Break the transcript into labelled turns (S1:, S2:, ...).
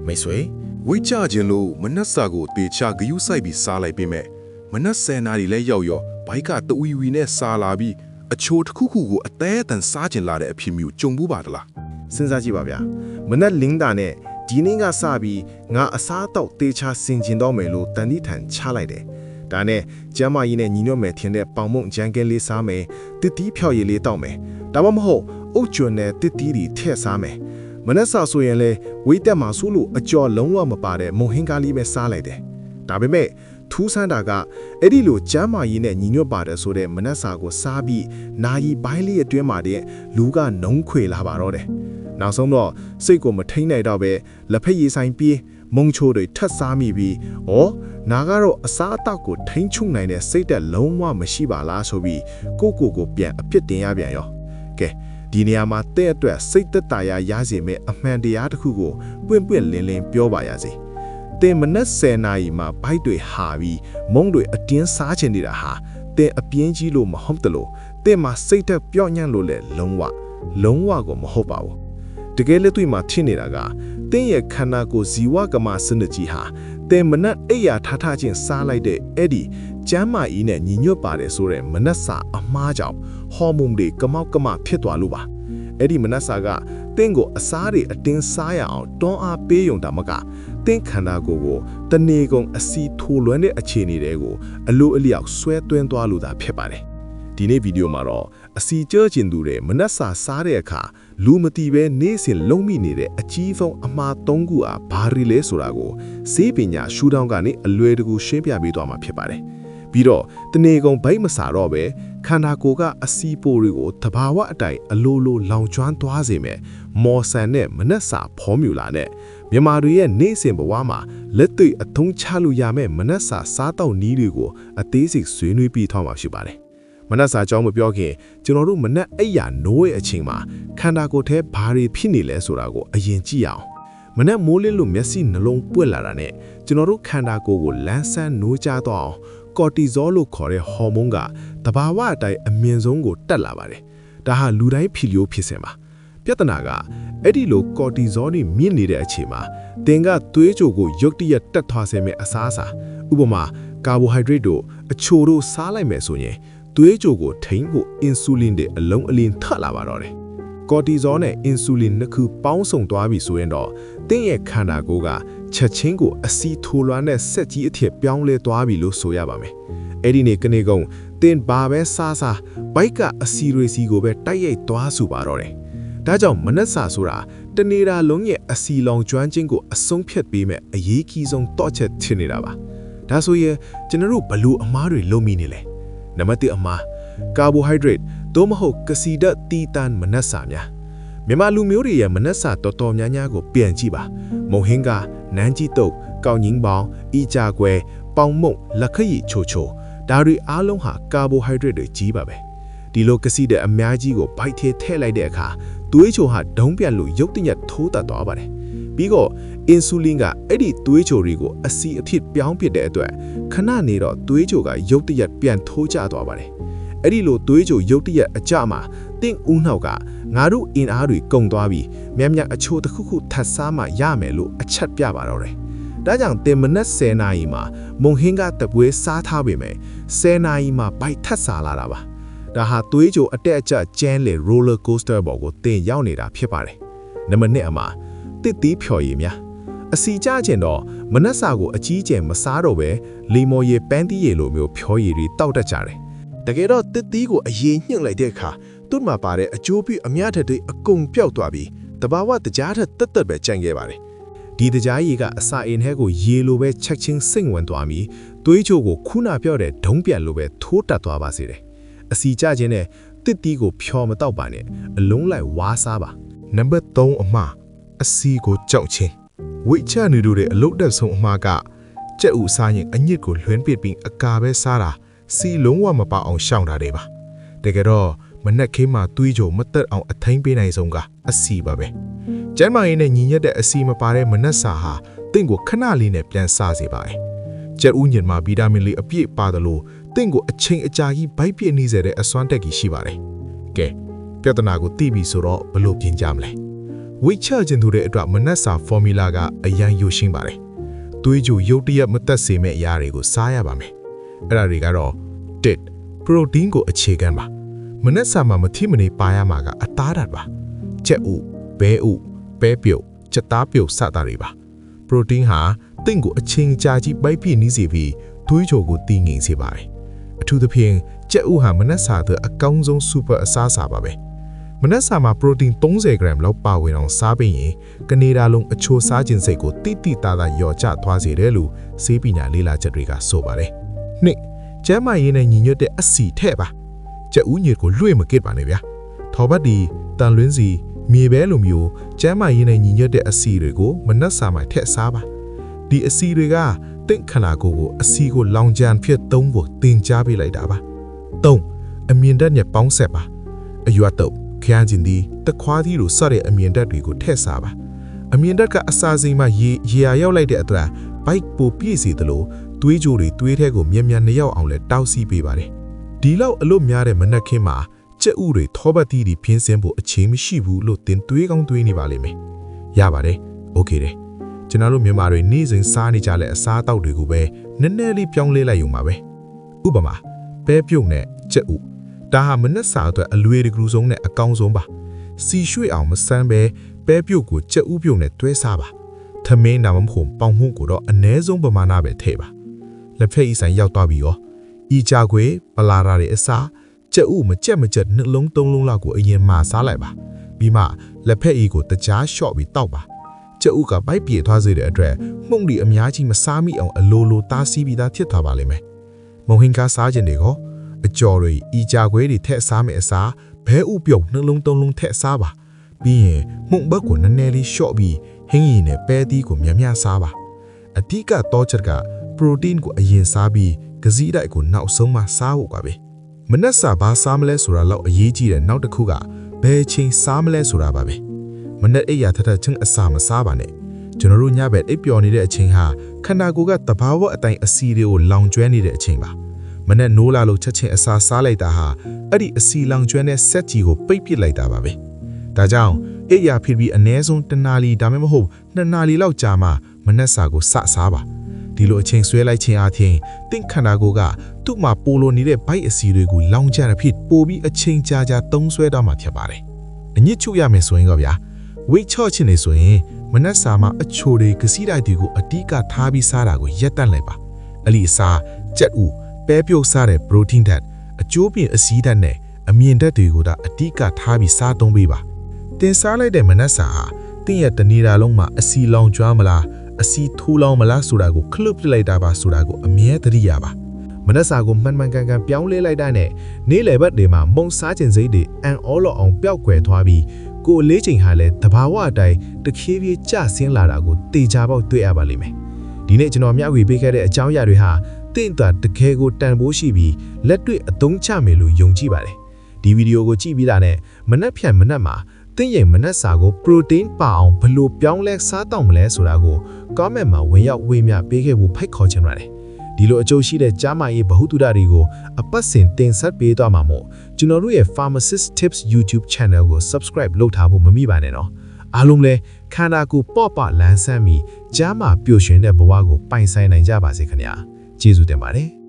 S1: မိတ်ဆွေဝိတ်ချခြင်းလို့မနှက်စာကိုတေချဂယုစိုက်ပြီးစားလိုက်ပေးမယ်မနှက်ဆယ်နာရီလဲရောက်ရောဘိုက်ကတဝီဝီနဲ့စားလာပြီးအချိုတစ်ခုခုကိုအသေးအတန်စားကျင်လာတဲ့အဖြစ်မျိုးကြုံဘူးပါတလား
S2: စဉ်းစားကြည့်ပါဗျာမနက်လင်းတာနဲ့ဒီနေ့ကစပြီးငါအစားတော့တေချဆင်ကျင်တော့မယ်လို့တန်တိထန်ချလိုက်တယ်ဒါနဲ့ကျမ်းမာရေးနဲ့ညီညွတ်မယ်ထင်တဲ့ပေါင်မုံဂျန်ကဲလေးစားမယ်တစ်တီးဖြောက်ရည်လေးတောက်မယ်ဒါမှမဟုတ်အုတ်ကျွန်းနဲ့တစ်တီးတွေထည့်စားမယ်မနက်စာဆိုရင်လေဝိတက်မှာဆိုလို့အကျော်လုံးဝမပါတဲ့မုံဟင်းကားလေးပဲစားလိုက်တယ်ဒါပေမဲ့ထူးဆန်းတာကအဲ့ဒီလိုကျမ်းမာရေးနဲ့ညီညွတ်ပါတယ်ဆိုတဲ့မနက်စာကိုစားပြီးနာယီပိုင်းလေးအတွင်းမှာတဲ့လူကနှုံးခွေလာပါတော့တယ်နောက်ဆုံးတော့စိတ်ကိုမထိန်နိုင်တော့ပဲလက်ဖက်ရည်ဆိုင်ပြေးမုံချိုတွေထပ်စားမိပြီးနာကတော့အစားအသောက်ကိုထိန်းချုပ်နိုင်တဲ့စိတ်သက်လုံးဝမရှိပါလားဆိုပြီးကိုပြန်အပြစ်တင်ရပြန်ရောကဲဒီနေရာမှာတဲ့အတွက်စိတ်သက်သာရစေမယ့်အမှန်တရားတစ်ခုကိုပွင့်လင်းပြောပါရစေတင်မနက်10နာရီမှာဘိုက်တွေဟာပြီးမုံတွေအတင်းစားချင်နေတာဟာတင်အပြင်းကြီးလို့မဟုတ်တလို့တင်မှာစိတ်သက်ပြော့ညံ့လို့လည်းလုံးဝကိုမဟုတ်ပါဘူးတကယ်လက်တွေ့မှာထင်နေတာကတင်းရဲ့ခန္ဓာကိုယ်ဇီဝကမစနစ်ကြီးဟာတင်မနက်အိယာထားချင်းစားလိုက်တဲ့အဲ့ဒီကျမ်းမာရေးနဲ့ညီညွတ်ပါတယ်ဆိုတဲ့မနက်စာအမားကြောင့်ဟော်မုန်းတွေကမောက်ကမဖြစ်သွားလို့ပါအဲ့ဒီမနက်စာကတင်းကိုအစားတွေအတင်းစားရအောင်တွန်းအားပေးရုံတမကတင်းခန္ဓာကိုယ်ကိုတနေကုန်အစီထိုးလွှမ်းတဲ့အခြေအနေတွေကိုအလိုအလျောက်ဆွဲသွင်းသွားလို့သာဖြစ်ပါတယ်ဒီနေ့ဗီဒီယိုမှာတော့အစီကျကျင်သူတွေမနက်စာစားတဲ့အခါလူမတီပဲနေ့စဉ်လုံးမိနေတဲ့အကြီးဆုံးအမှား၃ခုအားဘာတွေလဲဆိုတာကိုစေပညာရှုထောင့်ကနေအလွယ်တကူရှင်းပြပေးသွားမှာဖြစ်ပါတယ်ပြီးတော့တနေကုန်ဘိတ်မစားတော့ပဲခန္ဓာကိုယ်ကအစီပိုတွေကိုတဘာဝအတိုင်းအလိုလိုလောင်ကျွမ်းသွားစေမယ်မော်ဆန်နဲ့မနက်စာဖောမြူလာနဲ့မြန်မာတွေရဲ့နေ့စဉ်ဘဝမှာလက်တွေ့အသုံးချလို့ရမယ့်မနက်စာစားတောက်နည်းတွေကိုအသေးစိတ်ဆွေးနွေးပြီးထားမှာဖြစ်ပါတယ်မနက်စာအကြောင်းမပြောခင်ကျွန်တော်တို့မနက်အိယာနိုးရဲ့အချိန်မှာခန္ဓာကိုယ်ထဲဘာတွေဖြစ်နေလဲဆိုတာကိုအရင်ကြည့်အောင်မနက်မိုးလင်းလို့မျက်စိနှလုံးပွက်လာတာနဲ့ကျွန်တော်တို့ခန္ဓာကိုယ်ကိုလန်းဆန်းနိုးကြတော့အောင်ကော်တီဇောလို့ခေါ်တဲ့ဟော်မုန်းကတဘာဝအတိုင်းအမြင့်ဆုံးကိုတက်လာပါတယ်ဒါဟာလူတိုင်းဖြစ်လို့ဖြစ်စင်ပါပြဿနာကအဲ့ဒီလိုကော်တီဇောတွေမြင့်နေတဲ့အချိန်မှာတင်ကသွေးကြိုကိုရုတ်တရက်တက်သွားစေမယ့်အစားအစာဥပမာကာဘိုဟိုက်ဒရိတ်တို့အချိုတို့စားလိုက်မယ်ဆိုရင်သွေးကြိုကိုထိန်းဖို့အင်ဆူလင်တွေအလုံးအလင်းထလာပါတော့တယ်ကော်တီဇောနဲ့အင်ဆူလင်နှစ်ခုပေါင်းစုံသွားပြီဆိုရင်တော့တင်းရဲ့ခန္ဓာကိုယ်ကချက်ချင်းကိုအစီထိုးလွှမ်းတဲ့စက်ကြီးအထက်ပြောင်းလဲသွားပြီလို့ဆိုရပါမယ်အဲ့ဒီနေ့ကနေကုန်တင်းဘာပဲစားဘိုက်ကအစီရေစီကိုပဲတိုက်ရိုက်သွားစုပါတော့တယ်ဒါကြောင့်မနက်စာဆိုတာတနေတာလုံးရဲ့အစီလောင်ကျွမ်းခြင်းကိုအဆုံးဖြတ်ပေးမဲ့အရေးကြီးဆုံးတော့ချက်ထင်နေတာပါဒါဆိုရင်ကျွန်တော်တို့ဘလို့အမားတွေလုံးမိနေလဲနံပါတ်1အမှားကာဘိုဟိုက်ဒရိတ်သို့မဟုတ်ကစီဓာတ်တီတန်မနက်စာများမြန်မာလူမျိုးတွေရဲ့မနက်စာတော်များကိုပြန်ကြည့်ပါမုံဟင်းကနန်းကြီးတုပ်ကောင်းငင်းပေါင်းအီကြကွယ်ပေါင်မုံလက်ခရီချိုဒါတွေအားလုံးဟာကာဘိုဟိုက်ဒရိတ်တွေကြီးပါပဲဒီလိုကစီဓာတ်အများကြီးကိုဘိုက်ထဲထည့်လိုက်တဲ့အခါသွေးချိုဟာဒုံးပြတ်လို့ရုတ်တရက်ထိုးတက်သွားပါတယ်ပြီးတော့အင်ဆူလင်ကအဲ့ဒီသွေးချိုတွေကိုအစီအဖြစ်ပြောင်းပစ်တဲ့အတွက်ခဏနေတော့သွေးချိုကရုတ်တရက်ပြန်ထိုးကျသွားပါတယ်အဲ့ဒီလိုသွေးချိုရုတ်တရက်အကြမှာတင့်ဦးနှောက်ကငါတို့အင်အားတွေကုန်သွားပြီးမြအချိုတစ်ခုထပ်စားမှရမယ်လို့အချက်ပြပါတော့တယ်ဒါကြောင့်တင်မနက်10နာရီမှာမုံဟင်းကတပွဲစားထားပေမဲ့10နာရီမှာဘိုက်ထပ်စားလာတာပါဒါဟာသွေးချိုအတက်အကျကျန်းလေ roller coaster ပေါ်ကိုတင်ရောက်နေတာဖြစ်ပါတယ်နံပါတ်2အမှာတစ်တီးဖြော်ရည်များအစီကြခြင်းတော့မနက်စာကိုအကြီးကျယ်မစားတော့ပဲလီမော်ရည်ပန်းတီးရည်လိုမျိုးဖြော်ရည်တွေတောက်တတ်ကြတယ်တကယ်တော့တစ်တီးကိုအရင်ညှင့်လိုက်တဲ့အခါသူ့မှာပါတဲ့အကျိုးပြုအများထက်တွေအကုန်ပျောက်သွားပြီးတဘာဝတကြားထက်တက်ပဲကျန်ခဲ့ပါတယ်ဒီတကြားရည်ကအစာအိမ်ထဲကိုရေလိုပဲချက်ချင်းစိတ်ဝင်သွားပြီးသွေးချိုကိုခုနပြောတဲ့ဒုံးပြန်လိုပဲထိုးတက်သွားပါစေတယ်အစီကြခြင်းနဲ့တစ်တီးကိုဖြော်မတော့ပါနဲ့အလုံးလိုက်ဝါးစားပါနံပါတ်3အမှားအစီကိုကြောက်ခြင်းဝိချနေတို့ရဲ့အလုတ်တက်ဆုံးအမှားကကြက်ဥစားရင်အညစ်ကိုလွှမ်းပစ်ပြီးအကာပဲစားတာစီလုံးဝမပေါအောင်ရှောင်တာတွေပါတကယ်တော့မနက်ခင်းမှာသွေးကြိုမတက်အောင်အထိန်ပေးနိုင်ဆုံးကအစီပါပဲကျမ်းမာရေးနဲ့ညီညွတ်တဲ့အစီမပါတဲ့မနက်စာဟာတင့်ကိုခဏလေးနဲ့ပြန်စားစေပါတယ်ကြက်ဥညင်မှာဗီတာမင်လေးအပြည့်ပါတယ်လို့တင့်ကိုအချိန်အကြာကြီးဗိုက်ပြည့်နေစေတဲ့အစွမ်းတက်ကြီးရှိပါတယ်ကဲပြဿနာကိုသိပြီဆိုတော့ဘလို့ပြင်ကြမလဲဝ ဝိတ်ချခြင်းတို့တဲ့အတွက်မနက်စာဖော်မူလာကအရန်ယူရှင်းပါတယ်သွေးကြိုရုပ်တရက်မသက်စေမဲ့အရာတွေကိုစားရပါမယ်အဲ့ဒါတွေကတော့1 protein ကိုအခြေခံပါမနက်စာမှာမထိမနေပါရမှာကအသားဓာတ်ပါချက်ဥဘဲဥပဲပြုတ်ချက်သားပြုတ်စတာတွေပါ protein ဟာတင့်ကိုအချိန်ကြာကြီးပိုက်ပြည့်နီးစေပြီးသွေးကြိုကိုတည်ငြိမ်စေပါတယ်အထူးသဖြင့်ချက်ဥဟာမနက်စာအတွက်အကောင်းဆုံး super အစားအစာပါပဲမနက်စာမှာ protein 30 gram လောက်ပါဝင်အောင်စားပြီးရင်ကနေဒါလုံးအချိုစားခြင်းစိတ်ကိုတိတိတသားလျော့ကျသွားစေတယ်လို့ဆေးပညာလေ့လာချက်တွေကဆိုပါတယ်။နှစ်ကျန်းမာရေးနဲ့ညီညွတ်တဲ့အဆီထည့်ပါ။ချက်ဥညစ်ကိုလွှဲမကစ်ပါနဲ့ဗျာ။ထော်ပတ်ဒီတန်လွင်းစီမြေပဲလိုမျိုးကျန်းမာရေးနဲ့ညီညွတ်တဲ့အဆီတွေကိုမနက်စာမှာထည့်စားပါ။ဒီအဆီတွေကတင့်ခန္ဓာကိုယ်ကိုအဆီကိုလောင်ကြံဖြစ်သုံးဖို့တင်ကြားပေးလိုက်တာပါ။3အမြင်ဓာတ်နဲ့ပေါင်းဆက်ပါ။အရွက်တော့ခရမ်းကျင်ဒီတခွားသီးလိုစတဲ့အမြင်ဓာတ်တွေကိုထည့်စားပါအမြင်ဓာတ်ကအစာစိမ်းမှာရေရောက်လိုက်တဲ့အတွက်ဘိုက်ပိုပြည့်စေသလိုသွေးကြိုတွေသွေးထဲကိုမြန်မြန်နှရောက်အောင်လဲတောက်စီပေးပါတယ်ဒီလောက်အလို့များတဲ့မနက်ခင်းမှာကြက်ဥတွေထောပတ်သီးတွေဖြင်းစင်းဖို့အချိန်မရှိဘူးလို့တင်တွေးကောင်းတွေးနေပါလိမ့်မယ်ရပါတယ်โอเคတယ်ကျွန်တော်တို့မြန်မာတွေနေ့စဉ်စားနေကြတဲ့အစားအသောက်တွေကိုပဲနည်းနည်းလေးပြောင်းလဲလိုက်ရုံပါပဲဥပမာပဲပြုတ်နဲ့ကြက်ဥဒါဟာမနက်စာအတွက်အလွေတကူဆုံးနဲ့အကောင်းဆုံးပါစီရွှေ့အောင်မစမ်းပဲပြုတ်ကိုကြက်ဥပြုတ်နဲ့တွဲစားပါထမင်းနာမဖို့ပေါင်မှုကိုတော့အ ਨੇ ဆုံးပမာဏပဲထည့်ပါလက်ဖက်ဤဆိုင်ရောက်သွားပြီရောဤကြခွေပလာရာတွေအစားကြက်ဥမကြက်နှလုံးသုံးလုံးလောက်ကိုအရင်မှာစားလိုက်ပါပြီးမှလက်ဖက်ဤကိုတကြားလျှော့ပြီးတောက်ပါကြက်ဥကပိုက်ပြေသွားစေတဲ့အတွက်မှုန့်ဒီအများကြီးမစားမိအောင်အလိုလိုသားစီးပြီးသားဖြစ်သွားပါလိမ့်မယ်မုံဟင်ကားစားခြင်းတွေကိုအကျော်တွေဤကြခွေတွေထက်စားမယ်အစားဘဲဥပြုတ်နှလုံးသုံးလုံးထက်စားပါပြီးရင်မှုန့်ဘက်ကိုနည်းနည်းလေးလျှော့ပြီးဟင်းရည်နဲ့ပဲသီးကိုများစားပါအဓိကတော့ချက်က protein ကိုအရင်စားပြီးကစည်းတိုက်ကိုနောက်ဆုံးမှစားဖို့ပါပဲမနက်စာဘာစားမလဲဆိုတာတော့အရေးကြီးတယ်နောက်တစ်ခုကဘယ်ချိန်စားမလဲဆိုတာပါပဲမနက်အိပ်ရာထထချင်းအစာမစားပါနဲ့ကျွန်တော်တို့ညဘက်အိပ်ပျော်နေတဲ့အချိန်ဟာခန္ဓာကိုယ်ကတဘာဝအတိုင်းအစီတွေကိုလောင်ကျွမ်းနေတဲ့အချိန်ပါမနဲ့နိုးလာလို့ချက်ချင်းအစာစားလိုက်တာဟာအဲ့ဒီအစီလောင်ကျွမ်းတဲ့ဆက်ကြီးကိုပိတ်ပစ်လိုက်တာပါပဲဒါကြောင့်အိယာဖြစ်ပြီးအ ਨੇ ဆုံးတနာလီဒါမှမဟုတ်2နာလီလောက်ကြာမှမနက်စာကိုစစားပါဒီလိုအချိန်ဆွဲလိုက်ခြင်းအပြင်တင့်ခန္ဓာကိုယ်ကသူ့မှာပိုလိုနေတဲ့ဘိုက်အစီတွေကိုလောင်ကျရဖြစ်ပိုပြီးအချိန်ကြာသုံးဆွဲတော့မှဖြစ်ပါတယ်အညစ်ချုပ်ရမယ်ဆိုရင်ကဗျာဝိတ်ချော့ခြင်းနေဆိုရင်မနက်စာမှာအချိုတွေကစီးတိုက်တွေကိုအတိကထားပြီးစားတာကိုရက်တန့်လိုက်ပါအဲ့ဒီစားကြက်ဥပဲပြုတ်စားတဲ့ protein ဓာတ်အကျိုးပြင်အဆီဓာတ်နဲ့အမြင်ဓာတ်တွေကိုဒါအတိကထားပြီးစားသုံးပေးပါတင်စားလိုက်တဲ့မနက်စာဟာတင်းရဲ့တနေတာလုံးမှာအဆီလောင်ကျွမ်းမလားအဆီထိုးလောင်မလားဆိုတာကိုခလုတ်ပြလိုက်တာပါဆိုတာကိုအမြဲသတိရပါမနက်စာကိုမှန်ကန်ပြောင်းလဲလိုက်တဲ့နဲ့နေ့လယ်ဘက်တွေမှာမုံစားခြင်းစိတ်တွေအန်အောလောအောင်ပျောက်ကွယ်သွားပြီးကိုယ်လေးချိန်ဟာလည်းတဘာဝအတိုင်းတဖြည်းဖြည်းကျဆင်းလာတာကိုတေချာပေါက်တွေ့ရပါလိမ့်မယ်ဒီနေ့ကျွန်တော်မျှဝေပေးခဲ့တဲ့အကြောင်းအရာတွေဟာတင့်တာတကယ်ကိုတန်ဖိုးရှိပြီးလက်တွေ့အသုံးချမယ်လို့ယုံကြည်ပါတယ်ဒီဗီဒီယိုကိုကြည့်ပြီးတာနဲ့မနက်ဖြန်မနက်မှာတင့်ရဲ့မနက်စာကို protein ပါအောင်ဘယ်လိုပြောင်းလဲစားတော့မလဲဆိုတာကို comment မှာဝင်ရောက်ဝေမျှပေးခဲ့ဖို့ဖိတ်ခေါ်ချင်ပါတယ်ဒီလိုအကျိုးရှိတဲ့ကျန်းမာရေးဗဟုသုတတွေကိုအပတ်စဉ်တင်ဆက်ပေးသွားမှာမို့ကျွန်တော်တို့ရဲ့ Pharmacist Tips YouTube Channel ကို subscribe လုပ်ထားဖို့မမိပါနဲ့နော်အားလုံးလည်းခန္ဓာကိုယ်ပေါ့ပလန်းဆန်းပြီးကျန်းမာပျော်ရွှင်တဲ့ဘဝကိုပိုင်ဆိုင်နိုင်ကြပါစေခင်ဗျာကျေးဇူးတင်ပါတယ်